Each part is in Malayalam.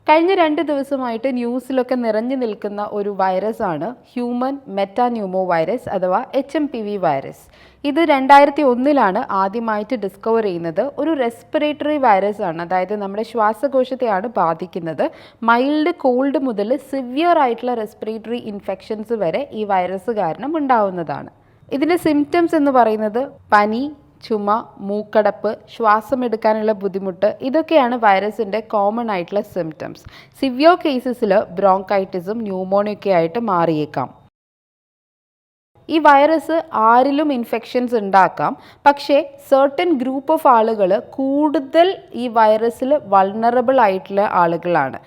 കഴിഞ്ഞ 2 ദിവസമായിട്ട് ന്യൂസിലൊക്കെ നിറഞ്ഞു നിൽക്കുന്ന ഒരു വൈറസാണ് ഹ്യൂമൻ മെറ്റാന്യൂമോ വൈറസ് അഥവാ HMPV വൈറസ്. ഇത് 2001 ആദ്യമായിട്ട് ഡിസ്കവർ ചെയ്യുന്നത്. ഒരു റെസ്പിറേറ്ററി വൈറസ് ആണ്, അതായത് നമ്മുടെ ശ്വാസകോശത്തെയാണ് ബാധിക്കുന്നത്. മൈൽഡ് കോൾഡ് മുതൽ സിവിയർ ആയിട്ടുള്ള റെസ്പിറേറ്ററി ഇൻഫെക്ഷൻസ് വരെ ഈ വൈറസ് കാരണം ഉണ്ടാവുന്നതാണ്. ഇതിൻ്റെ സിംറ്റംസ് എന്ന് പറയുന്നത് പനി, ചുമ, മൂക്കടപ്പ്, ശ്വാസമെടുക്കാനുള്ള ബുദ്ധിമുട്ട്, ഇതൊക്കെയാണ് വൈറസിൻ്റെ കോമൺ ആയിട്ടുള്ള സിംറ്റംസ്. സിവിയർ കേസസിൽ ബ്രോങ്കൈറ്റിസും ന്യൂമോണിയൊക്കെ ആയിട്ട് മാറിയേക്കാം. ഈ വൈറസ് ആരിലും ഇൻഫെക്ഷൻസ് ഉണ്ടാക്കാം, പക്ഷേ സർട്ടൻ ഗ്രൂപ്പ് ഓഫ് ആളുകൾ കൂടുതൽ ഈ വൈറസിൽ വൾണറബിൾ ആയിട്ടുള്ള ആളുകളാണ്.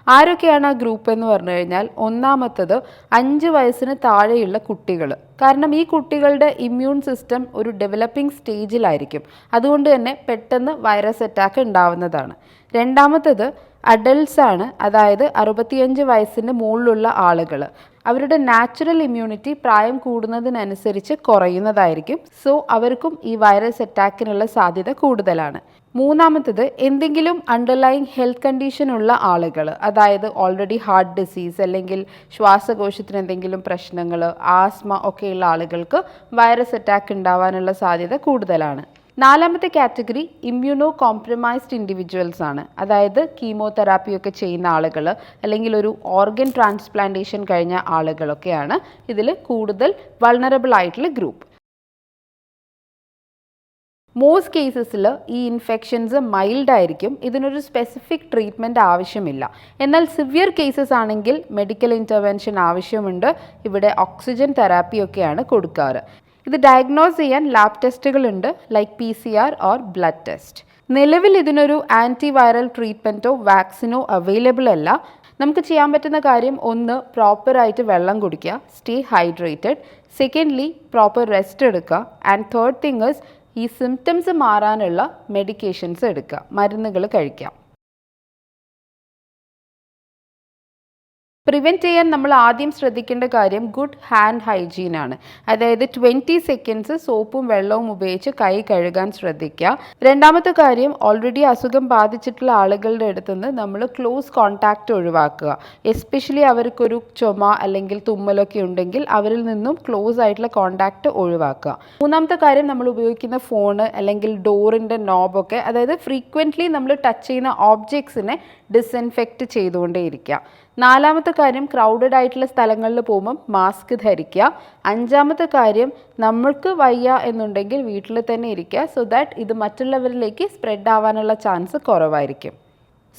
ആരൊക്കെയാണ് ആ ഗ്രൂപ്പ് എന്ന് പറഞ്ഞു കഴിഞ്ഞാൽ, ഒന്നാമത്തത് 5 വയസ്സിന് താഴെയുള്ള കുട്ടികൾ. കാരണം ഈ കുട്ടികളുടെ ഇമ്മ്യൂൺ സിസ്റ്റം ഒരു ഡെവലപ്പിംഗ് സ്റ്റേജിലായിരിക്കും, അതുകൊണ്ട് തന്നെ പെട്ടെന്ന് വൈറസ് അറ്റാക്ക് ഉണ്ടാവുന്നതാണ്. രണ്ടാമത്തത് അഡൾട്ട്സ് ആണ്, അതായത് 65 വയസ്സിന് മുകളിലുള്ള ആളുകൾ. അവരുടെ നാച്ചുറൽ ഇമ്മ്യൂണിറ്റി പ്രായം കൂടുന്നതിനനുസരിച്ച് കുറയുന്നതായിരിക്കും. സോ അവർക്കും ഈ വൈറസ് അറ്റാക്കിനുള്ള സാധ്യത കൂടുതലാണ്. മൂന്നാമത്തത് എന്തെങ്കിലും അണ്ടർലൈങ് ഹെൽത്ത് കണ്ടീഷൻ ഉള്ള ആളുകൾ, അതായത് ഓൾറെഡി ഹാർട്ട് ഡിസീസ് അല്ലെങ്കിൽ ശ്വാസകോശത്തിന് എന്തെങ്കിലും പ്രശ്നങ്ങൾ, ആസ്മ ഒക്കെയുള്ള ആളുകൾക്ക് വൈറസ് അറ്റാക്ക് ഉണ്ടാവാനുള്ള സാധ്യത കൂടുതലാണ്. നാലാമത്തെ കാറ്റഗറി ഇമ്മ്യൂണോ കോംപ്രമൈസ്ഡ് ഇൻഡിവിജ്വൽസ് ആണ്, അതായത് കീമോതെറാപ്പിയൊക്കെ ചെയ്യുന്ന ആളുകൾ അല്ലെങ്കിൽ ഒരു ഓർഗൻ ട്രാൻസ്പ്ലാന്റേഷൻ കഴിഞ്ഞ ആളുകളൊക്കെയാണ് ഇതിൽ കൂടുതൽ വൾണറബിൾ ആയിട്ടുള്ള ഗ്രൂപ്പ്. മോസ്റ്റ് കേസസിൽ ഈ ഇൻഫെക്ഷൻസ് മൈൽഡ് ആയിരിക്കും, ഇതിനൊരു സ്പെസിഫിക് ട്രീറ്റ്മെൻറ്റ് ആവശ്യമില്ല. എന്നാൽ സിവിയർ കേസസ് ആണെങ്കിൽ മെഡിക്കൽ ഇൻ്റർവെൻഷൻ ആവശ്യമുണ്ട്. ഇവിടെ ഓക്സിജൻ തെറാപ്പിയൊക്കെയാണ് കൊടുക്കാറ്. ഇത് ഡയഗ്നോസ് ചെയ്യാൻ ലാബ് ടെസ്റ്റുകളുണ്ട്, like PCR or blood test. നിലവിൽ ഇതിനൊരു ആൻറ്റിവൈറൽ ട്രീറ്റ്മെൻറ്റോ വാക്സിനോ അവൈലബിൾ അല്ല. നമുക്ക് ചെയ്യാൻ പറ്റുന്ന കാര്യം, ഒന്ന് പ്രോപ്പറായിട്ട് വെള്ളം കുടിക്കുക, stay hydrated. Secondly proper rest എടുക്കുക. ആൻഡ് തേർഡ് തിങ് ഇസ് ഈ സിംറ്റംസ് മാറാനുള്ള മെഡിക്കേഷൻസ് എടുക്കുക, മരുന്നുകൾ കഴിക്കാം. പ്രിവെൻറ്റ് ചെയ്യാൻ നമ്മൾ ആദ്യം ശ്രദ്ധിക്കേണ്ട കാര്യം ഗുഡ് ഹാൻഡ് ഹൈജീൻ ആണ്, അതായത് 20 സെക്കൻഡ്സ് സോപ്പും വെള്ളവും ഉപയോഗിച്ച് കൈ കഴുകാൻ ശ്രദ്ധിക്കുക. രണ്ടാമത്തെ കാര്യം, ഓൾറെഡി അസുഖം ബാധിച്ചിട്ടുള്ള ആളുകളുടെ അടുത്ത് നിന്ന് നമ്മൾ ക്ലോസ് കോൺടാക്റ്റ് ഒഴിവാക്കുക. എസ്പെഷ്യലി അവർക്കൊരു ചുമ അല്ലെങ്കിൽ തുമ്മലൊക്കെ ഉണ്ടെങ്കിൽ അവരിൽ നിന്നും ക്ലോസ് ആയിട്ടുള്ള കോൺടാക്റ്റ് ഒഴിവാക്കുക. മൂന്നാമത്തെ കാര്യം, നമ്മൾ ഉപയോഗിക്കുന്ന ഫോണ് അല്ലെങ്കിൽ ഡോറിൻ്റെ നോബൊക്കെ, അതായത് ഫ്രീക്വൻ്റ്ലി നമ്മൾ ടച്ച് ചെയ്യുന്ന ഓബ്ജക്ട്സിനെ ഡിസ്ഇൻഫെക്റ്റ് ചെയ്തുകൊണ്ടേയിരിക്കുക. നാലാമത്തെ കാര്യം, ക്രൗഡഡ് ആയിട്ടുള്ള സ്ഥലങ്ങളിൽ പോകുമ്പം മാസ്ക് ധരിക്കുക. അഞ്ചാമത്തെ കാര്യം, നമ്മൾക്ക് വയ്യ എന്നുണ്ടെങ്കിൽ വീട്ടിൽ തന്നെ ഇരിക്കുക, സോ ദാറ്റ് ഇത് മറ്റുള്ളവരിലേക്ക് സ്പ്രെഡ് ആവാനുള്ള ചാൻസ് കുറവായിരിക്കും.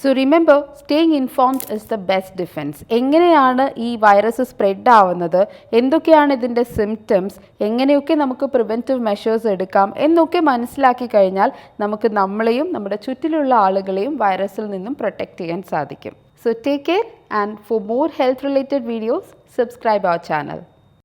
So remember, staying informed is the best defence. എങ്ങനെയാണ് ഈ വൈറസ് സ്പ്രെഡ് ആവുന്നത്, എന്തൊക്കെയാണ് ഇതിൻ്റെ സിംറ്റംസ്, എങ്ങനെയൊക്കെ നമുക്ക് പ്രിവെൻറ്റീവ് മെഷേഴ്സ് എടുക്കാം എന്നൊക്കെ മനസ്സിലാക്കി കഴിഞ്ഞാൽ നമുക്ക് നമ്മളെയും നമ്മുടെ ചുറ്റിലുള്ള ആളുകളെയും വൈറസിൽ നിന്നും പ്രൊട്ടക്റ്റ് ചെയ്യാൻ സാധിക്കും. So take care, and for more health related videos, subscribe our channel.